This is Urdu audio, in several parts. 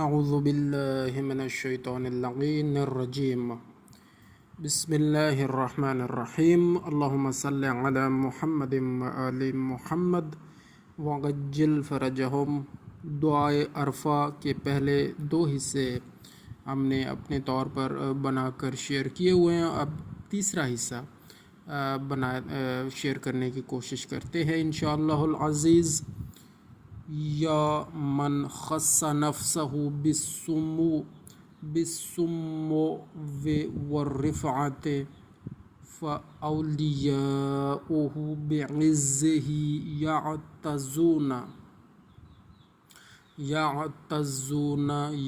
اعوذ باللہ من الشیطان اللعین الرجیم بسم اللہ الرحمن الرحیم اللہم صلی علی محمد وآل محمد وعجل فرجہم۔ دعائے عرفہ کے پہلے دو حصے ہم نے اپنے طور پر بنا کر شیئر کیے ہوئے ہیں۔ اب تیسرا حصہ شیئر کرنے کی کوشش کرتے ہیں انشاءاللہ العزیز۔ یا من خص نفسہ بالسمو والرفعت فأولیاؤہ بعزہ یعتزون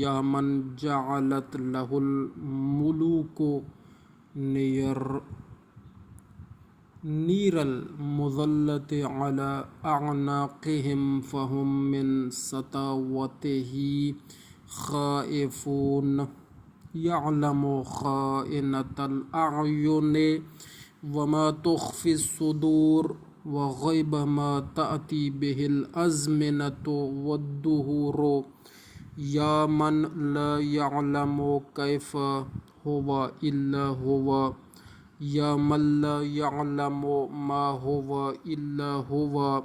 یا من جعلت لہ الملوک نیر المظلۃ علی اعناقہم فہم من سطوتہ خائفون یعلم خائنۃ الاعین وما تخفی الصدور وغیب ما تأتی بہ الازمنۃ والدہور یا من لا یعلم کیف ہوا الا ہوا یا من لا یعلم ما ہوا الا ہوا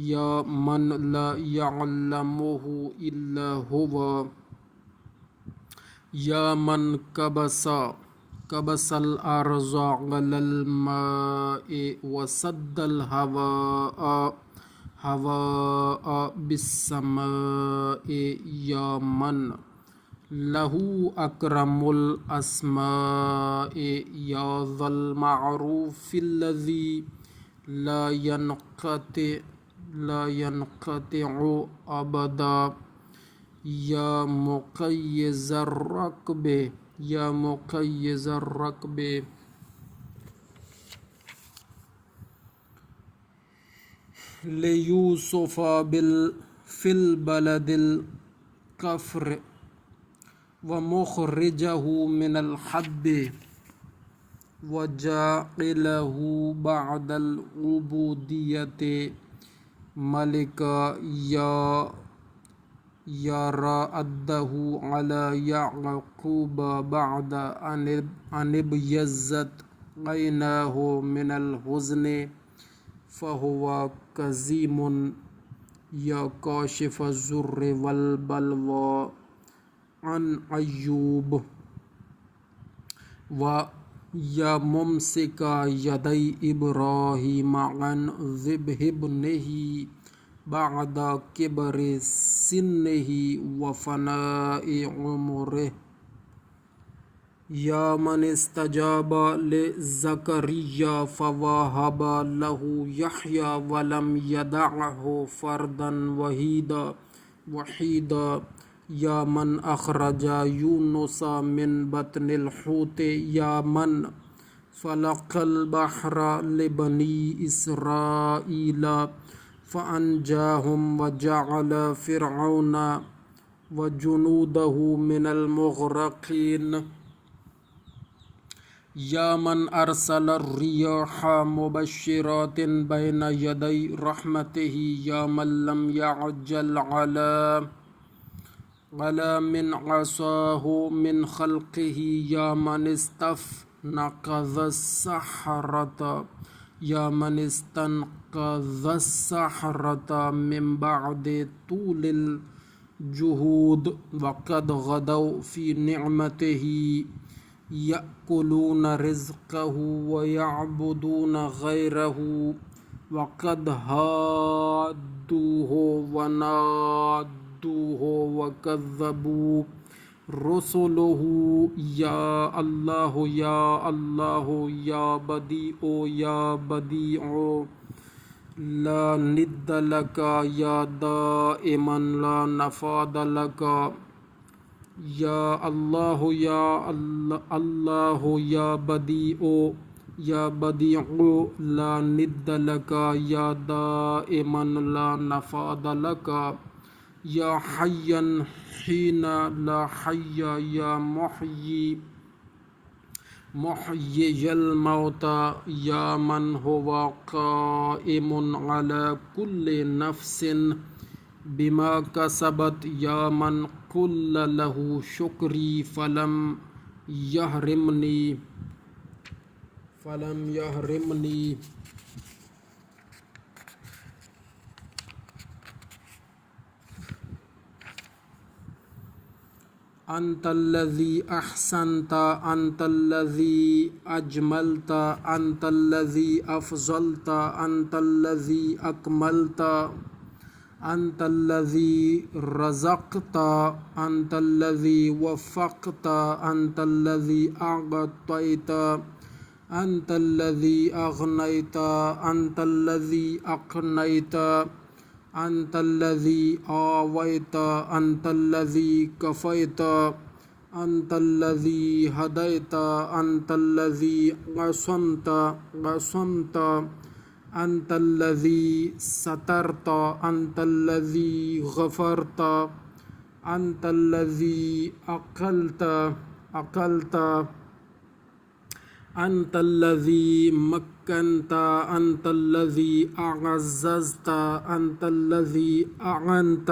یا من لا یعلمہ الا ہوا یا من کبس الارض علی الماء وسد الہواء بالسماء یا من لہ اکرم الاسماء یا ذا المعروف الذی لا ينقطع ابدا یا مقیض الرکب لیوسف فی البلد الکفر ومخرجہ من الحب وجاعلہ بعد العبودیۃ ملکا یا رادہ علی یعقوب بعد ان ابیضت عیناہ من الحزن فہو کظیم یا کاشف الضر والبلوى عن ایوب و یا ممسک یدی ابراہیم عن ذبح ابنہ بعد کبر سنہ وفناء عمرہ یا من استجاب لزکریا فوہب لہ یحییٰ ولم یدعہ فردا وحیدا یا من اخرج یونس من بطن الحوت یا من فلق البحر لبنی اسرائیل فانجاہم وجعل فرعون وجنودہ من المغرقین یا من ارسل الریاح مبشرات بین یدی رحمتہ یا من لم یعجل علی من عصاہ من خلقہ یا من استنقذ السحرۃ من بعد طول الجہود وقد غدوا فی نعمتہ یأکلون رزقہ ویعبدون غیرہ وقد حادوہ ونادوہ وکذبوا رسلہ یا اللہ یا بدیع لا ند لک یا دائما لا نفاد لک یا اللہ یا بدیع لا ند لک یا دائما لا نفاد لک یا حیا حین لا حی یا محیی الموتى یا من هو قائم علی کل نفس بما کسبت یا من قل له شکری فلم یحرمنی انت الذی احسنت انت الذی اجملت انت الذی افضلت انت الذی اکملت انت الذی رزقت انت الذی وفقت انت الذی اعطیت انت الذی اغنیت انت الذی اقنیت انت الذی آویت انت الذی کفیت انت الذی ہدیت انت الذی عصمت انت الذی سترت انت الذی غفرت انت الذی عقلت انت الذی مکنت انت الذی اعززت انت الذی اعنت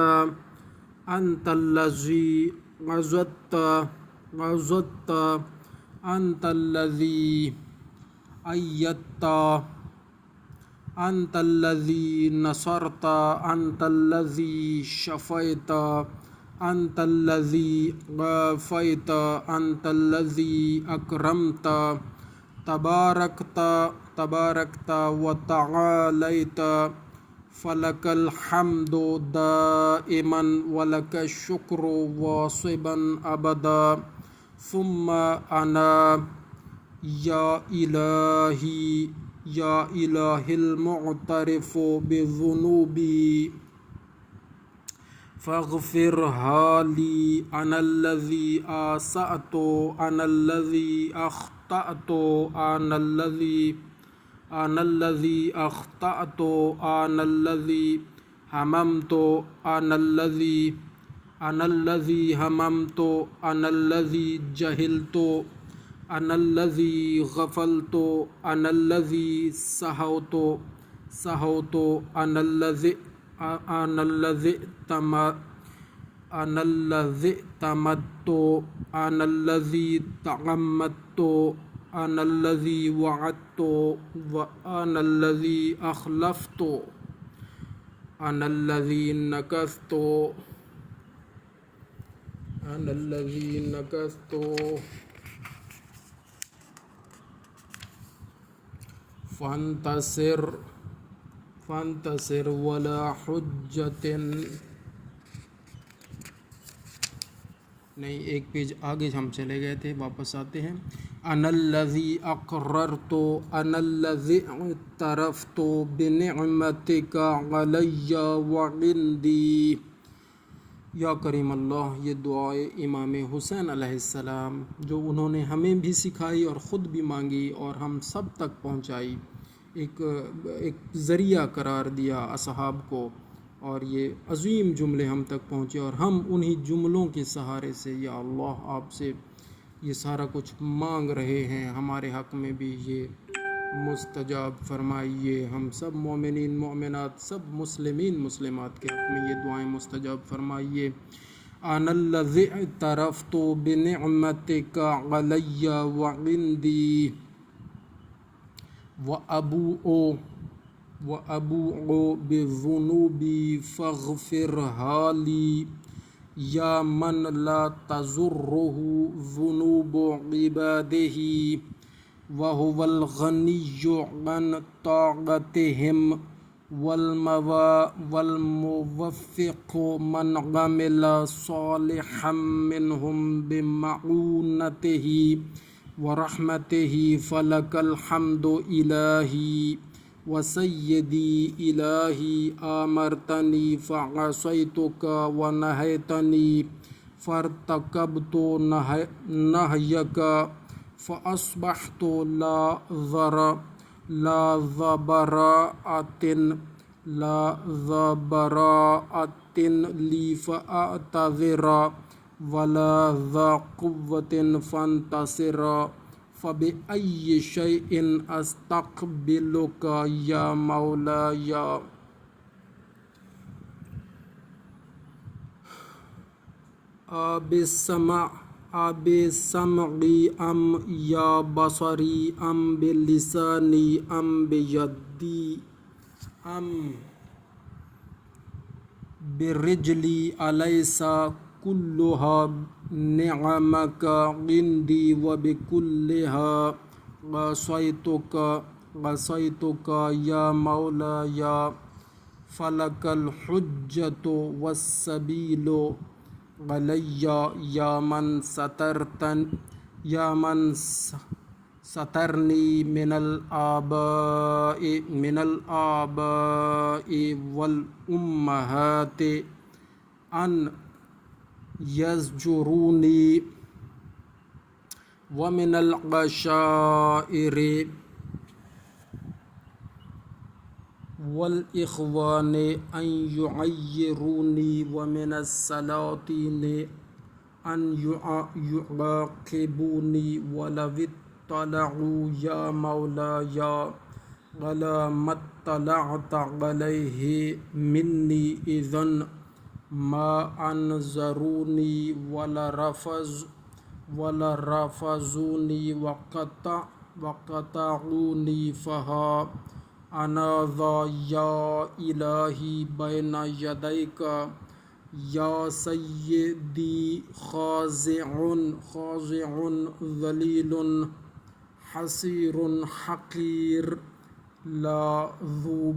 انت الذی عزت انت الذی ایدت انت الذی نصرت انت الذی شفیت انت الذی عافیت انت الذی اکرمت تبارکت وتعالیت فلک الحمد دائما ولک الشکر واصبا ابدا ثم انا یا الہی المعترف بذنوبی فاغفرها لي انا الذي اسأت انا الذي اخطأت انا الذي اخطأت انا الذي هممت انا الذي هممت انا الذي جهلت انا الذي غفلت انا الذي سهوت انا الذي اعتمدت انا الذي تعمدت انا الذي وعدت وانا الذي اخلفت انا الذي نكثت فانتصر ولا حجت نہیں، ایک پیج آگے ہم چلے گئے تھے، واپس آتے ہیں. انا الذی اقررت انا الذی اعترفت بنعمتک علی وعندی. یا کریم اللہ، یہ دعائے امام حسین علیہ السلام جو انہوں نے ہمیں بھی سکھائی اور خود بھی مانگی اور ہم سب تک پہنچائی، ایک ذریعہ قرار دیا اصحاب کو، اور یہ عظیم جملے ہم تک پہنچے، اور ہم انہی جملوں کے سہارے سے یا اللہ آپ سے یہ سارا کچھ مانگ رہے ہیں. ہمارے حق میں بھی یہ مستجاب فرمائیے. ہم سب مومنین مومنات، سب مسلمین مسلمات کے حق میں یہ دعائیں مستجاب فرمائیے. انا الذی اعترفت بنعمتک علی وعندی وَأَبُوءُ بِذُنُوبِي فَاغْفِرْهَا لِي يَا مَنْ لَا تَضُرُّهُ ذُنُوبُ عِبَادِهِ وَهُوَ الْغَنِيُّ عَنْ طَاعَتِهِمْ وَالْمُوَفِّقُ مَنْ عَمِلَ صَالِحًا مِّنْهُمْ بِمَعُونَتِهِ وَرَحْمَتِهِ فَلَكَ الْحَمْدُ إِلَٰهِي وَسَيِّدِي إِلَٰهِي آمَرْتَنِي فَعَصَيْتُكَ وَنَهَيْتَنِي فَارْتَكَبْتُ نَهْيَكَ فَأَصْبَحْتُ لا ذَبَرَاءَةٍ لِّي فَأَعْتَذِرَ وَلَا ذَا قُوَّةٍ فَانتَصِرَ فَبِأَيِّ شَيْءٍ أَسْتَقْبِلُكَ يَا مَوْلَايَ. آب سمعی ام یا بصری ام بلسانی ام بیدی ام برجلی الیس کلها نعمک عندی وبکلها قصیتک یا مولاي فلک الحجة والسبیل علی یا من سترنی من الآباء والأمهات ان یزجرونی ومن العشائر والإخوان أن يعيروني ومن السلاطين أن يعاقبوني ولو اطلعوا يا مولاي على ما اطلعت عليه مني إذن ما أنذروني ولا رفضوني وقطعوني فها أنا ذا يا إلهي بين يديك يا سيدي خاضع ذليل حسير حقير لا ذو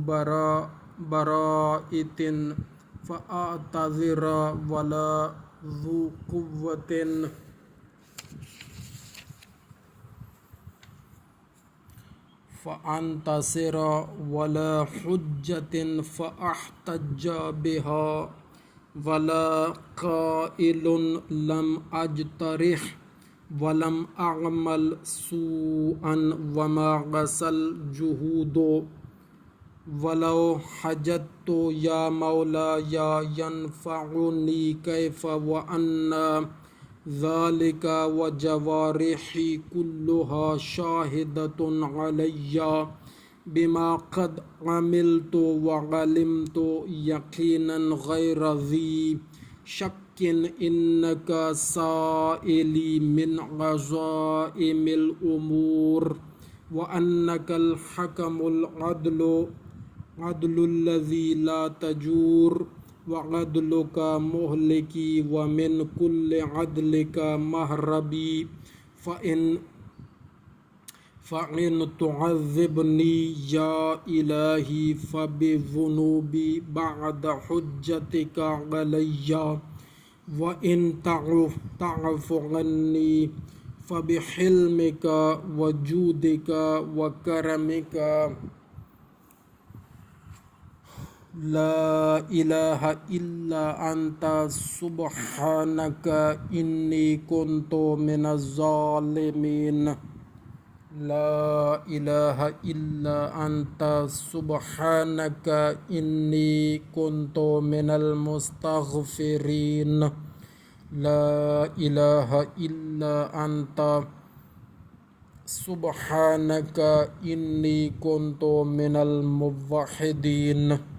براءة فأعتذر ولا ذو قوة فأنتصر ولا حجة فأحتج بها ولا قائل لم أجترح ولم أعمل سوءا وما غسل جهود ولو حجت يا مولاي ينفعني كيف وأنا ذلك وجوارحي كلها شاهدة علي بما قد عملت وعلمت يقينا غير ذي شك إنك سائلي من عزائم الأمور وأنك الحكم العدل الذي لا تجور وعدلك مهلكي ومن كل عدلك مهربي فإن تعذبني يا إلهي فبذنوبي بعد حجتك علي وإن تعف عني فبحلمك وجودك وكرمك لا إله إلا أنت سبحانك إني كنت من الظالمين لا إله إلا أنت سبحانك إني كنت من المستغفرين لا إله إلا أنت سبحانك إني كنت من الموحدين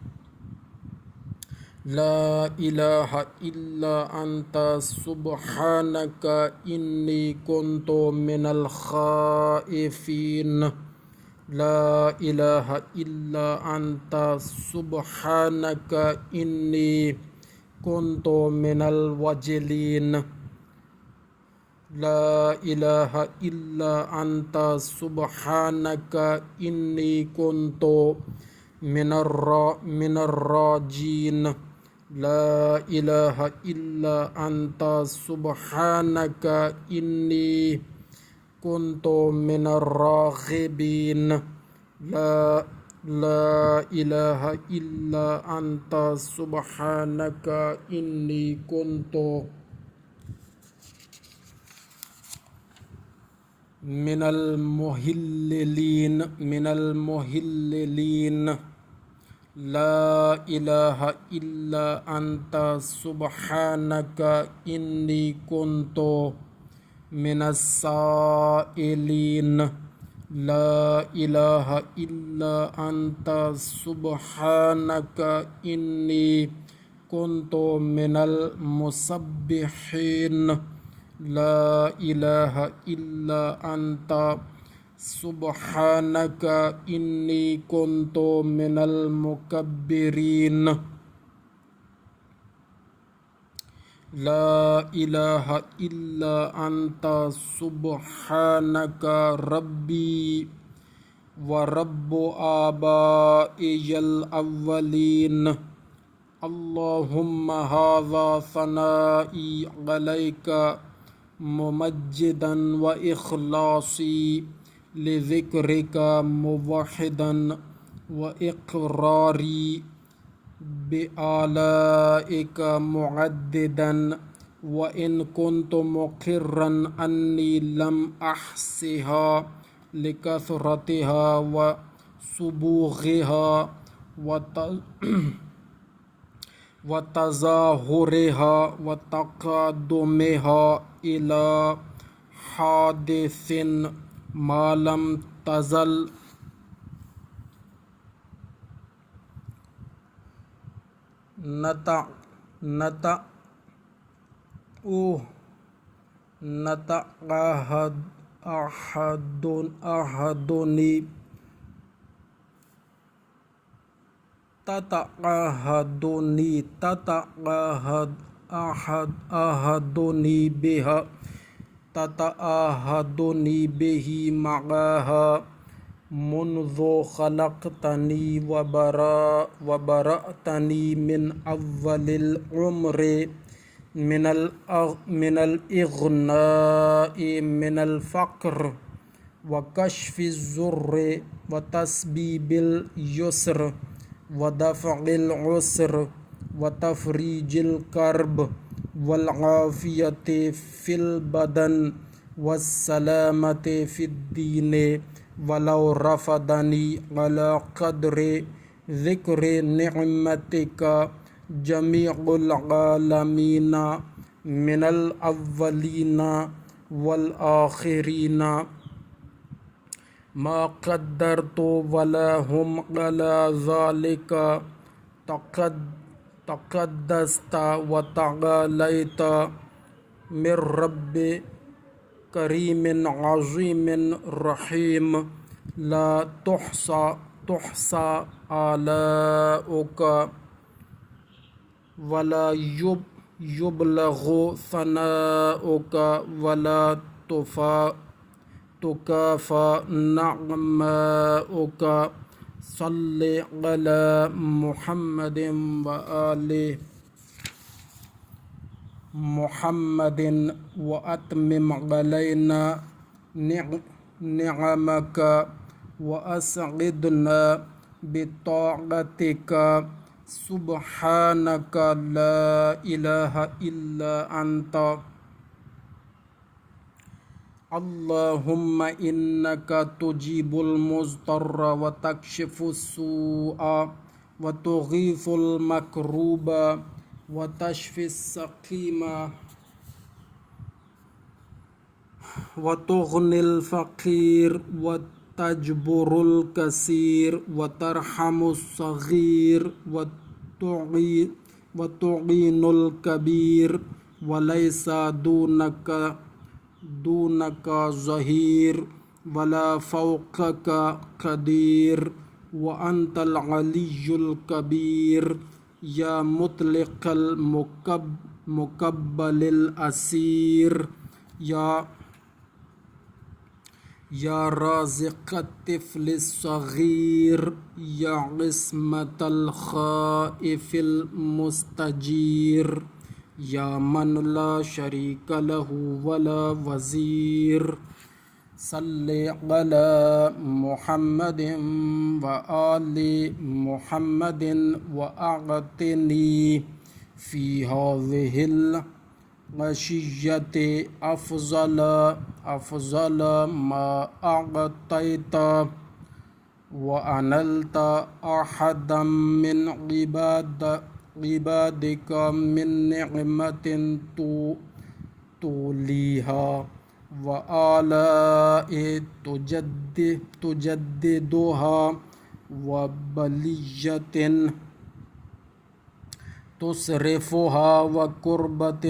لا إله إلا أنت سبحانك إني كنت من الخائفين لا إله إلا أنت سبحانك إني كنت من الوجلين لا إله إلا أنت سبحانك إني كنت من الراجين لا إله إلا أنت سبحانك إني كنت من الراغبين لا إله إلا أنت سبحانك إني كنت من المهللين لا إله إلا أنت سبحانك إني كنت من السائلين لا إله إلا أنت سبحانك إني كنت من المسبحين لا إله إلا أنت سبحانك إني كنت من المكبرين لا إله إلا أنت سبحانك ربي ورب آبائي الأولين اللهم هذا ثنائي عليك ممجدا وإخلاصي لذكرك موحدا وإقراري بآلائك معددا وإن كنت مقرا أني لم أحصها لكثرتها وسبوغها وتظاهرها وتقدمها إلى حادث ما لم تزل تتعهدني به معها منذ خلقتني وبرأتني من أول العمر من الإغناء من الفقر وكشف الضر وتسبيب اليسر ودفع العسر وتفريج الكرب والعافية في البدن والسلامة في الدين ولو رفضني على قدر ذكر نعمتك جميع العالمين من الأولين والآخرين ما قدرت ولا هم على ذلك تقدست وتعاليت من رب كريم عظيم رحيم لا تحصى آلاؤك ولا يبلغ ثناؤك ولا تكافى نعماؤك صل على محمد وآل محمد وأتمم علينا نعمك وأسعدنا بطاعتك سبحانك لا إله إلا أنت اللهم إنك تجيب المضطر وتكشف السوء وتغيث المكروب وتشفي السقيم وتغني الفقير وتجبر الكثير وترحم الصغير وتعين الكبير وليس دونك ظهير ولا فوقك قدير وأنت العلي الكبير يا مطلق المقبل الأسير يا رازق الطفل الصغير يا عصمة الخائف المستجير يا من لا شريك له ولا وزير صل على محمد وآل محمد وأعطني في هذه العشية أفضل ما أعطيت وأنلت أحدا من عبادك من نعمة توليها وآلاء تجددها وبلية تصرفها وكربة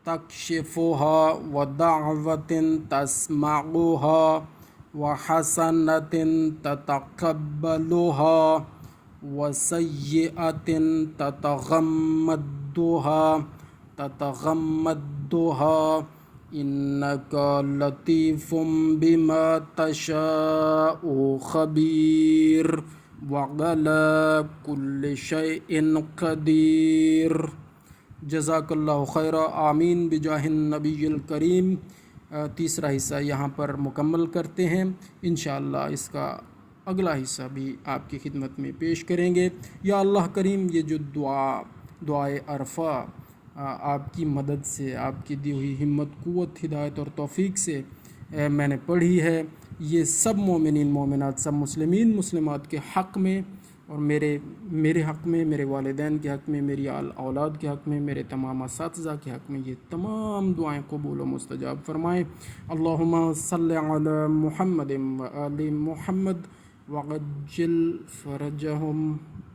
تكشفها ودعوة تسمعها وحسنة تتقبلها وسيئة تتغمدها إنك لطيف بما تشاء خبير وعلى كل شيء قدير جزاک اللہ خیر آمین بجاہ النبی الکریم۔ تیسرا حصہ یہاں پر مکمل کرتے ہیں، انشاءاللہ اس کا اگلا حصہ بھی آپ کی خدمت میں پیش کریں گے۔ یا اللہ کریم، یہ جو دعائے عرفہ آپ کی مدد سے، آپ کی دی ہوئی ہمت، قوت، ہدایت اور توفیق سے میں نے پڑھی ہے، یہ سب مومنین مومنات، سب مسلمین مسلمات کے حق میں اور میرے حق میں، میرے والدین کے حق میں، میری اولاد کے حق میں، میرے تمام اساتذہ کے حق میں، یہ تمام دعائیں قبول و مستجاب فرمائیں۔ اللہم صلی علی محمد و آل محمد وعجل فرجہم